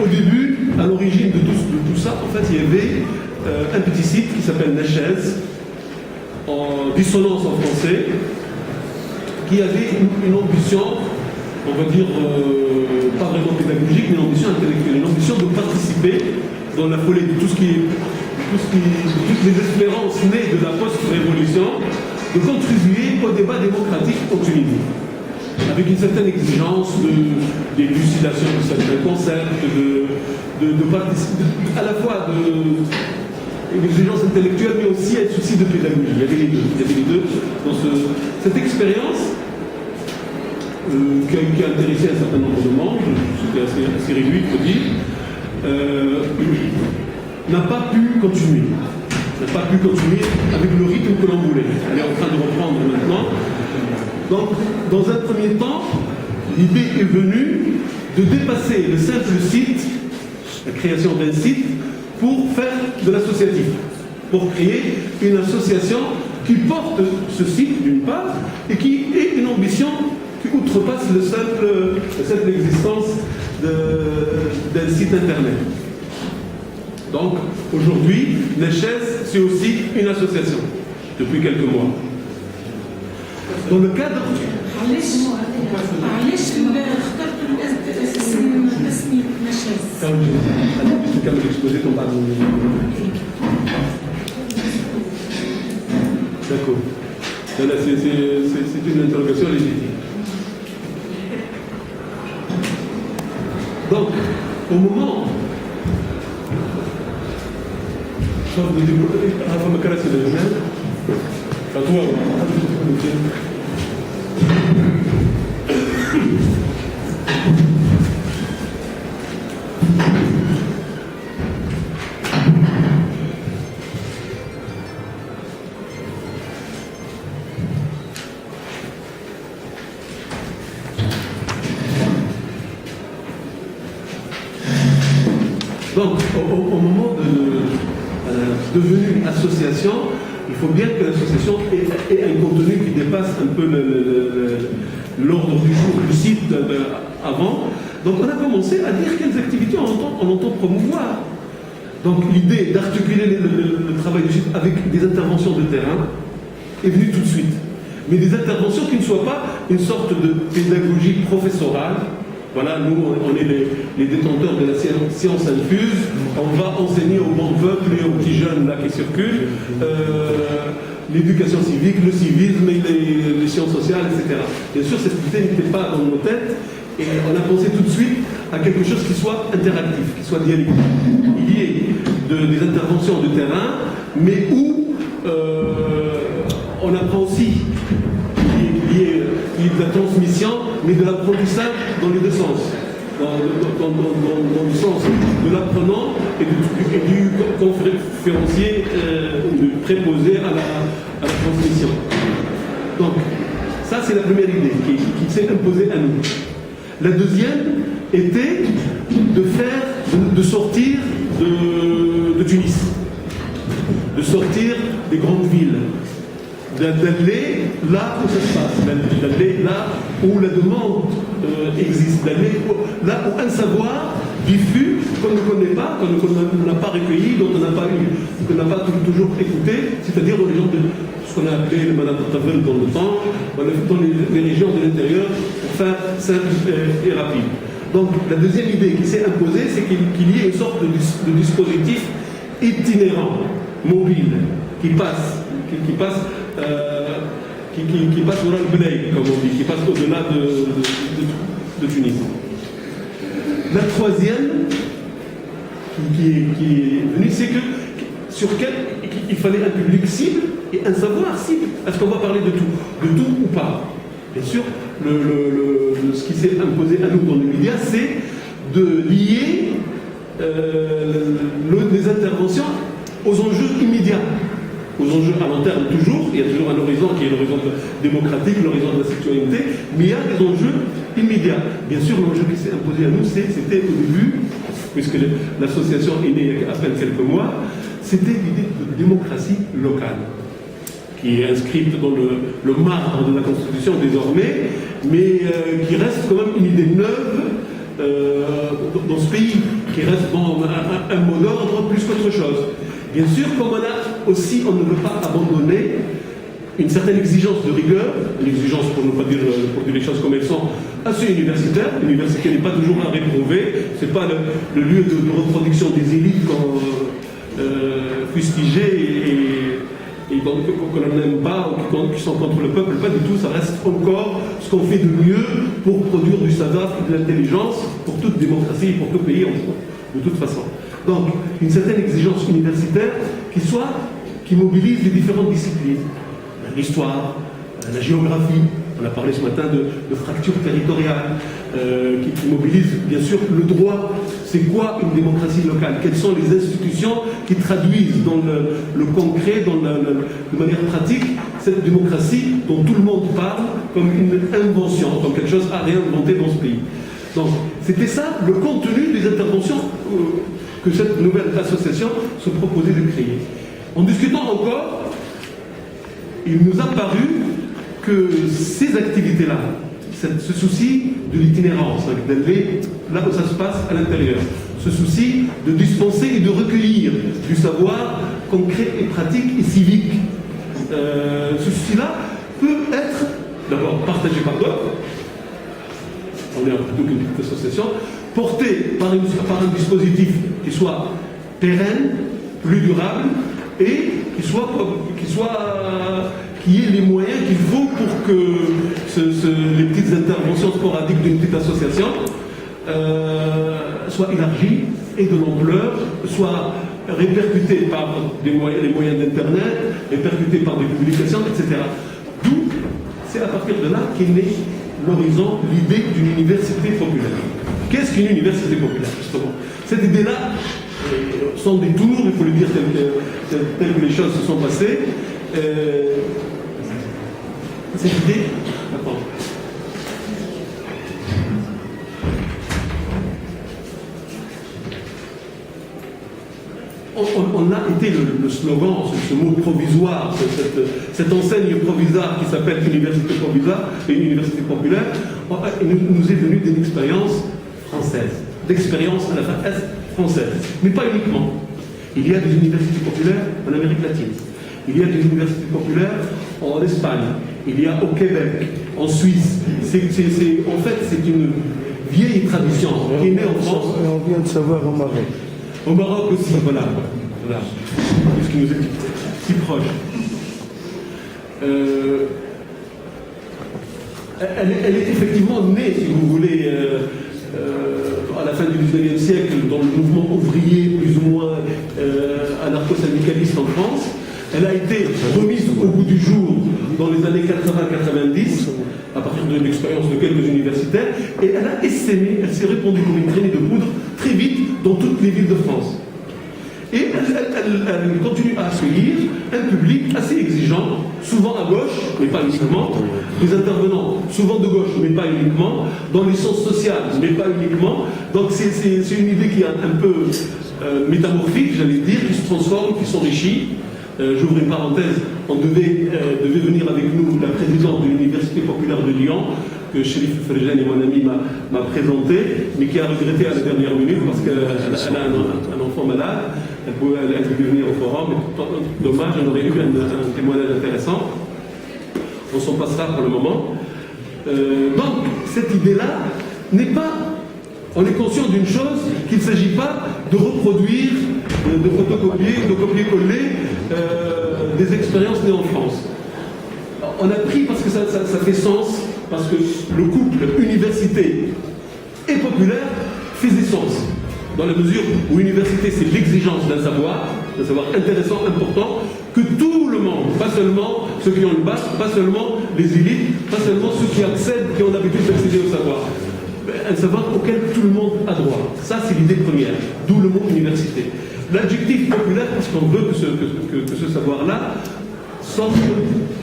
au début, à l'origine de tout ça, en fait, il y avait un petit site qui s'appelle Nechez, en dissonance en français, qui avait une ambition, on va dire, pas vraiment pédagogique, mais une ambition intellectuelle, une ambition de participer dans la folie de toutes les espérances nées de la post-révolution, de contribuer au débat démocratique en Tunisie, avec une certaine exigence d'élucidation de certains concepts, à la fois une exigence intellectuelle, mais aussi un souci de pédagogie. Il y avait les deux dans cette expérience qui a intéressé un certain nombre de membres, c'était assez réduit, il faut dire, n'a pas pu continuer. Avec le rythme que l'on voulait. Elle est en train de reprendre maintenant. Donc, dans un premier temps, l'idée est venue de dépasser le simple site, la création d'un site, pour faire de l'associatif, pour créer une association qui porte ce site d'une part et qui ait une ambition qui outrepasse la simple existence d'un site internet. Donc aujourd'hui, Nechez, c'est aussi une association depuis quelques mois. Dans le cadre D'accord. C'est une interrogation légitime. Donc, au moment Donc, au moment de devenue association, il faut bien que l'association ait un contenu qui dépasse un peu l'ordre du jour du site avant. Donc, on a commencé à dire quelles activités on entend promouvoir. Donc, l'idée d'articuler le travail du site avec des interventions de terrain est venue tout de suite. Mais des interventions qui ne soient pas une sorte de pédagogie professorale. Voilà, nous, on est les détenteurs de la science infuse. On va enseigner au bon peuple et aux petits jeunes là qui circulent l'éducation civique, le civisme, et les sciences sociales, etc. Bien sûr, cette idée n'était pas dans nos têtes et on a pensé tout de suite à quelque chose qui soit interactif, qui soit dialectique. Il y ait des interventions de terrain, mais où on apprend aussi. Il y ait de la transmission, mais de l'apprentissage dans les deux sens. Dans le sens de l'apprenant et du conférencier du préposé à la transmission. Donc, ça c'est la première idée qui s'est imposée à nous. La deuxième était de sortir de Tunis, de sortir des grandes villes, d'aller là où ça se passe, d'aller là où la demande existe, d'aller là où un savoir diffus qu'on ne connaît pas, qu'on n'a pas recueilli, dont on n'a pas toujours écouté, c'est-à-dire dans les gens de ce qu'on a appelé le Manatavel dans le temps, dans les régions de l'intérieur, pour faire simple et rapide. Donc la deuxième idée qui s'est imposée, c'est qu'il y ait une sorte de dispositif itinérant, mobile, qui passe au Al-Belaï, comme on dit, qui passe au-delà de Tunis. La troisième qui est venue, c'est que sur quel il fallait un public cible et un savoir cible. Est-ce qu'on va parler de tout ou pas? Bien sûr, ce qui s'est imposé à nous dans les médias, c'est de lier les interventions aux enjeux immédiats. Aux enjeux à long terme toujours, il y a toujours un horizon qui est l'horizon démocratique, l'horizon de la citoyenneté, mais il y a des enjeux immédiats. Bien sûr, l'enjeu qui s'est imposé à nous, c'était au début, puisque l'association est née il y a à peine quelques mois, c'était l'idée de démocratie locale, qui est inscrite dans le marbre de la Constitution désormais, mais qui reste quand même une idée neuve dans ce pays qui reste bon, un mot d'ordre plus qu'autre chose. Bien sûr, comme on ne veut pas abandonner une certaine exigence de rigueur, une exigence pour ne pas dire les choses comme elles sont, assez universitaire. L'université n'est pas toujours à réprouver, c'est pas le lieu de reproduction des élites qu'on fustigées et donc qu'on n'aime pas ou qui sont contre le peuple, pas du tout, ça reste encore ce qu'on fait de mieux pour produire du savoir et de l'intelligence pour toute démocratie et pour tout pays de toute façon. Donc, une certaine exigence universitaire qui mobilise les différentes disciplines. L'histoire, la géographie, on a parlé ce matin de fractures territoriales, qui mobilisent bien sûr le droit. C'est quoi une démocratie locale? Quelles sont les institutions qui traduisent dans le concret, de manière pratique, cette démocratie dont tout le monde parle comme une invention, comme quelque chose à réinventer dans ce pays. Donc, c'était ça le contenu des interventions que cette nouvelle association se proposait de créer. En discutant encore, il nous a paru que ces activités-là, ce souci de l'itinérance, d'aller là où ça se passe à l'intérieur, ce souci de dispenser et de recueillir du savoir concret et pratique et civique, ce souci-là peut être d'abord partagé par d'autres, on est plutôt qu'une petite association, porté par un dispositif qui soit pérenne, plus durable et qui ait les moyens qu'il faut pour que les petites interventions sporadiques d'une petite association soient élargies et de l'ampleur, soient répercutées par les moyens d'Internet, répercutées par des publications, etc. D'où, c'est à partir de là qu'est né l'horizon, l'idée d'une université populaire. Qu'est-ce qu'une université populaire, justement? Cette idée-là sont des tours, il faut le dire telles que les choses se sont passées. Cette idée, on a été le slogan, ce mot provisoire, cette enseigne provisoire qui s'appelle université provisoire et université populaire, nous est venue d'une expérience française, d'expérience à la fin française, mais pas uniquement. Il y a des universités populaires en Amérique latine, il y a des universités populaires en Espagne, il y a au Québec, en Suisse. En fait, c'est une vieille tradition qui est née en France. Et on vient de savoir au Maroc. Au Maroc aussi, voilà. Puisqu'il nous est si proche. Elle est effectivement née, si vous voulez, à la fin du XIXe siècle, dans le mouvement ouvrier, plus ou moins anarcho-syndicaliste en France. Elle a été remise au goût du jour dans les années 80-90, à partir de l'expérience de quelques universitaires, et elle a essaimé, elle s'est répandue comme une traînée de poudre très vite dans toutes les villes de France. Et elle continue à accueillir un public assez exigeant, souvent à gauche, mais pas uniquement, des intervenants souvent de gauche, mais pas uniquement, dans les sciences sociales, mais pas uniquement. Donc c'est une idée qui est un peu métamorphique, j'allais dire, qui se transforme, qui s'enrichit. J'ouvre une parenthèse, on devait venir avec nous la présidente de l'Université populaire de Lyon, que Chérif Ferjane et mon ami m'a présenté, mais qui a regretté à la dernière minute parce qu'elle a un enfant malade, elle devait venir au forum, mais dommage, on aurait eu un témoignage intéressant. On s'en passera pour le moment. Donc, cette idée-là n'est pas... On est conscient d'une chose, qu'il ne s'agit pas de reproduire, de photocopier, de copier-coller des expériences nées en France. On a pris parce que ça fait sens, parce que le couple université et populaire faisait sens. Dans la mesure où l'université, c'est l'exigence d'un savoir intéressant, important, que tout le monde, pas seulement ceux qui ont le bac, pas seulement les élites, pas seulement ceux qui accèdent, qui ont l'habitude d'accéder au savoir. Un savoir auquel tout le monde a droit. Ça, c'est l'idée première, d'où le mot université. L'adjectif populaire, parce qu'on veut que ce savoir-là sorte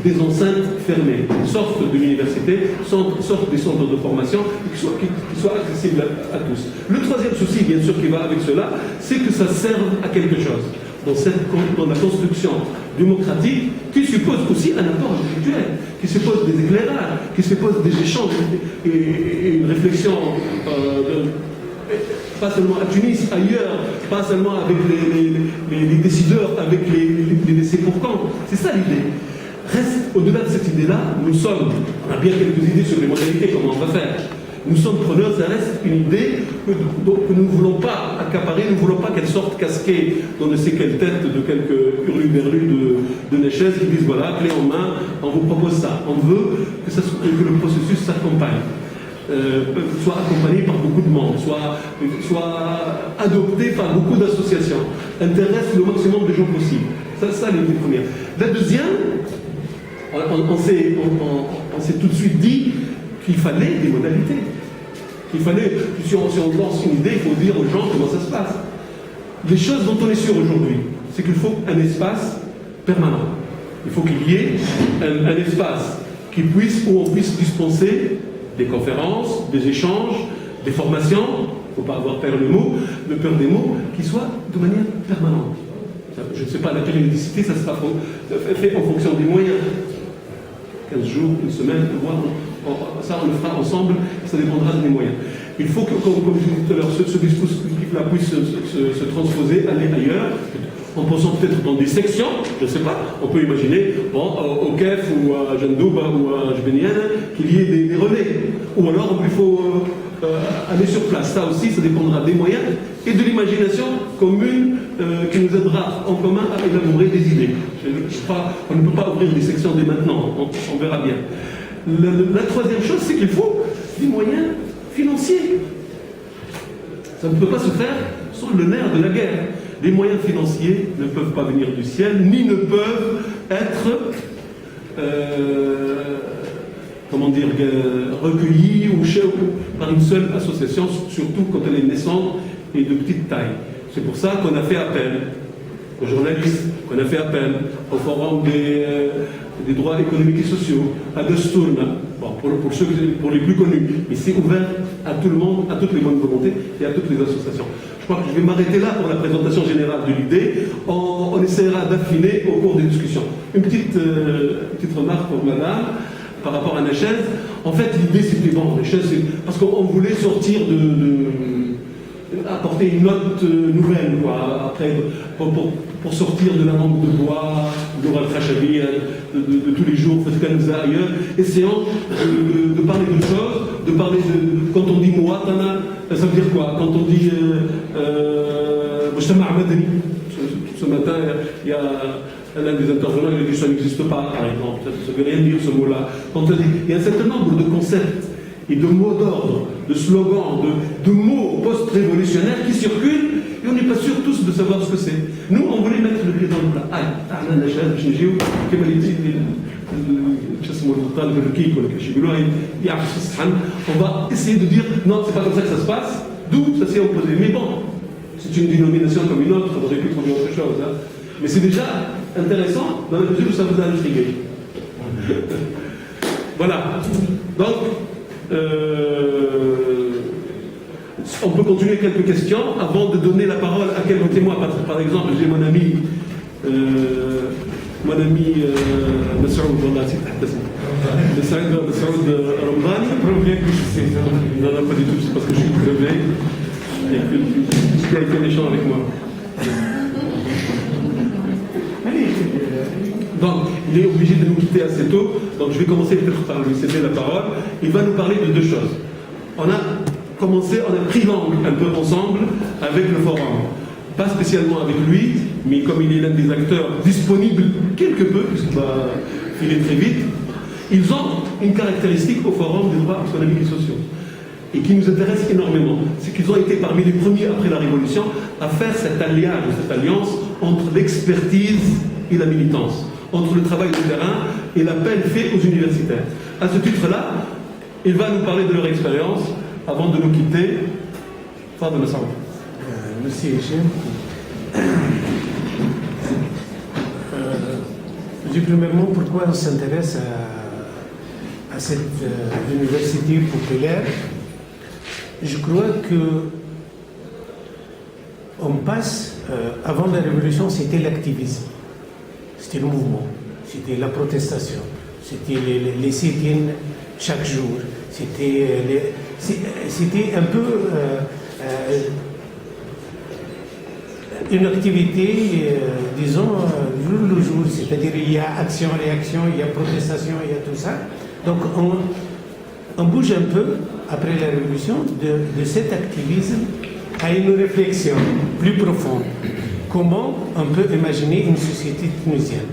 des enceintes fermées, sorte de l'université, sorte des centres de formation, qui soit accessible à tous. Le troisième souci, bien sûr, qui va avec cela, c'est que ça serve à quelque chose. Dans la construction démocratique, qui suppose aussi un apport intellectuel, qui suppose des éclairages, qui suppose des échanges et une réflexion pas seulement à Tunis, ailleurs, pas seulement avec les décideurs, avec les laissés pour compte. C'est ça l'idée. Reste, au-delà de cette idée-là, on a bien quelques idées sur les modalités, comment on va faire. Nous sommes preneurs, ça reste une idée que nous ne voulons pas accaparer, nous ne voulons pas qu'elle sorte casquée dans ne sais quelle tête de quelques hurluberlus de Néchez qui disent voilà, clé en main, on vous propose ça. On veut que le processus s'accompagne. Soit accompagné par beaucoup de monde, soit adopté par beaucoup d'associations, intéresse le maximum de gens possible. Ça l'idée première. La deuxième, on s'est tout de suite dit qu'il fallait des modalités. Qu'il fallait, si on lance une idée, il faut dire aux gens comment ça se passe. Les choses dont on est sûr aujourd'hui, c'est qu'il faut un espace permanent. Il faut qu'il y ait un espace où on puisse dispenser des conférences, des échanges, des formations, il ne faut pas avoir peur des mots, qui soient de manière permanente. Je ne sais pas, la périodicité, ça sera fait en fonction des moyens. 15 jours, une semaine, un mois, ça on le fera ensemble, ça dépendra des moyens. Il faut que, comme je disais tout à l'heure, ce dispositif-là puisse se transposer, aller ailleurs, en pensant peut-être dans des sections, je ne sais pas, on peut imaginer, au KEF ou à Jandouba ou à Jbenienne, qu'il y ait des relais. Ou alors il faut aller sur place. Ça aussi, ça dépendra des moyens et de l'imagination commune qui nous aidera en commun à élaborer des idées. On ne peut pas ouvrir des sections dès maintenant, on verra bien. La troisième chose, c'est qu'il faut des moyens financiers. Ça ne peut pas se faire sans le nerf de la guerre. Les moyens financiers ne peuvent pas venir du ciel, ni ne peuvent être recueillis ou par une seule association, surtout quand elle est naissante et de petite taille. C'est pour ça qu'on a fait appel aux journalistes, qu'on a fait appel au Forum des droits économiques et sociaux, à Destourna, pour les plus connus. Mais c'est ouvert à tout le monde, à toutes les bonnes volontés et à toutes les associations. Je crois que je vais m'arrêter là pour la présentation générale de l'idée. On essaiera d'affiner au cours des discussions. Une petite remarque pour madame par rapport à Néchez. En fait, l'idée c'était bon, Néchez, parce qu'on voulait sortir apporter une note nouvelle, quoi, après, pour sortir de la manque de bois, de l'oral Khashabi, de tous les jours, ailleurs, essayant de parler de choses, de parler de. Quand on dit Mouatana, ça veut dire quoi? Quand on dit Mujtama' Madani, ce matin, il y a l'un des intervenants qui a dit que ça n'existe pas, par exemple, ça ne veut rien dire ce mot-là. Il y a un certain nombre de concepts et de mots d'ordre, de slogans, de mots post-révolutionnaires qui circulent et on n'est pas sûr tous de savoir ce que c'est. Nous, on voulait mettre le pied dans le plat. On va essayer de dire non, c'est pas comme ça que ça se passe, d'où ça s'est opposé. Mais bon, c'est une dénomination comme une autre, on aurait pu trouver autre chose. Hein. Mais c'est déjà intéressant dans la mesure où ça vous a intrigué. Voilà. Donc, on peut continuer quelques questions avant de donner la parole à quelques témoins. Par exemple, j'ai mon ami Massoud, Ramdani. Non, pas du tout, c'est parce que je suis crevé et qu'il a été méchant avec moi. Donc, il est obligé de nous quitter assez tôt, donc je vais commencer peut-être par lui céder la parole. Il va nous parler de deux choses. On a pris langue un peu ensemble avec le forum. Pas spécialement avec lui, mais comme il est l'un des acteurs disponibles quelque peu, puisqu'il va filer très vite, ils ont une caractéristique au forum des droits économiques et sociaux, et qui nous intéresse énormément. C'est qu'ils ont été parmi les premiers après la Révolution à faire cet alliage, cette alliance entre l'expertise et la militance, entre le travail de terrain et l'appel fait aux universitaires. À ce titre-là, il va nous parler de leur expérience avant de nous quitter. Fadel Massoud. Merci, Hichem. Je dis premièrement pourquoi on s'intéresse à cette université populaire. Je crois que on passe, avant la Révolution, c'était l'activisme, c'était le mouvement, c'était la protestation, c'était les sit-ins chaque jour, c'était un peu une activité, disons, jour le jour, c'est-à-dire il y a action, réaction, il y a protestation, il y a tout ça. Donc on bouge un peu, après la Révolution, de cet activisme à une réflexion plus profonde. Comment on peut imaginer une société tunisienne?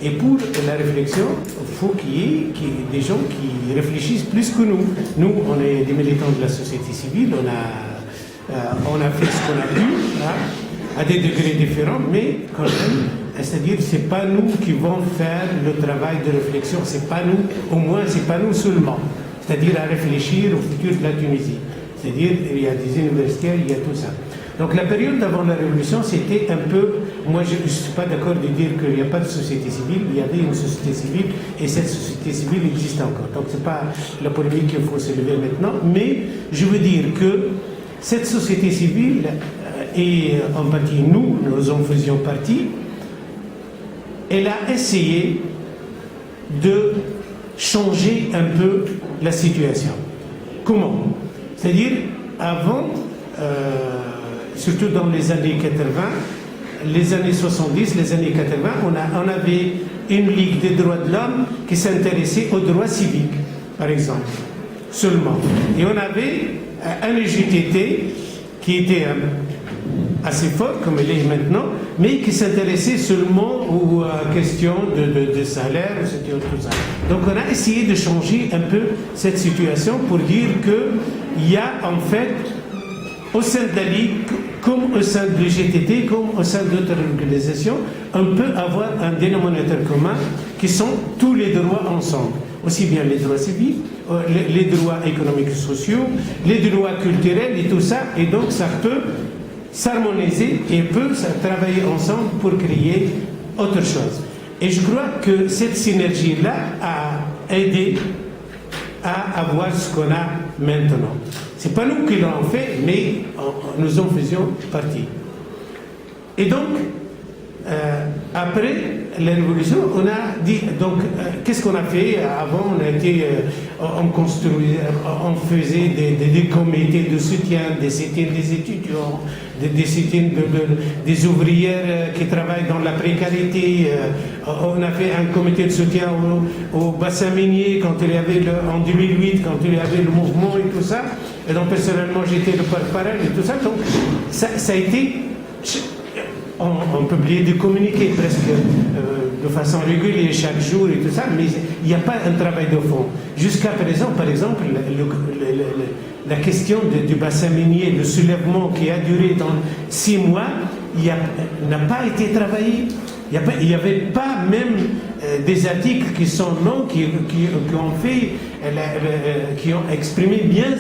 Et pour la réflexion, il faut qu'il y ait des gens qui réfléchissent plus que nous. Nous, on est des militants de la société civile, on a fait ce qu'on a pu, à des degrés différents, mais quand même, c'est-à-dire c'est pas nous qui vont faire le travail de réflexion, c'est pas nous, au moins c'est pas nous seulement, c'est-à-dire à réfléchir au futur de la Tunisie. C'est-à-dire il y a des universitaires, il y a tout ça. Donc la période avant la Révolution, c'était un peu... Moi, je ne suis pas d'accord de dire qu'il n'y a pas de société civile. Il y avait une société civile et cette société civile existe encore. Donc ce n'est pas la polémique qu'il faut se lever maintenant. Mais je veux dire que cette société civile, et en partie nous en faisions partie, elle a essayé de changer un peu la situation. Comment? C'est-à-dire, avant... surtout dans les années 80, les années 70, les années 80, on avait une Ligue des droits de l'homme qui s'intéressait aux droits civiques, par exemple, seulement. Et on avait un EJTT qui était assez fort, comme il est maintenant, mais qui s'intéressait seulement aux questions de salaire, tout ça. Donc on a essayé de changer un peu cette situation pour dire qu'il y a en fait, au sein de la Ligue, comme au sein de l'EJTT, comme au sein d'autres organisations, on peut avoir un dénominateur commun qui sont tous les droits ensemble. Aussi bien les droits civils, les droits économiques et sociaux, les droits culturels et tout ça. Et donc ça peut s'harmoniser et peut travailler ensemble pour créer autre chose. Et je crois que cette synergie-là a aidé à avoir ce qu'on a maintenant. Ce n'est pas nous qui l'avons fait, mais nous en faisions partie. Et donc, après la Révolution, on a dit, donc, qu'est-ce qu'on a fait? Avant, on faisait des comités de soutien, des soutiens des étudiants, des soutiens des ouvrières qui travaillent dans la précarité. On a fait un comité de soutien au bassin minier quand il y avait en 2008, quand il y avait le mouvement et tout ça. Et donc, personnellement, j'étais le porte-parole et tout ça. Donc, ça a été... On publiait des communiqués presque de façon régulière chaque jour et tout ça, mais il n'y a pas un travail de fond. Jusqu'à présent, par exemple, la question du bassin minier, le soulèvement qui a duré dans 6 mois, n'a pas été travaillé. Il n'y avait pas même des articles qui sont non, qui ont exprimé bien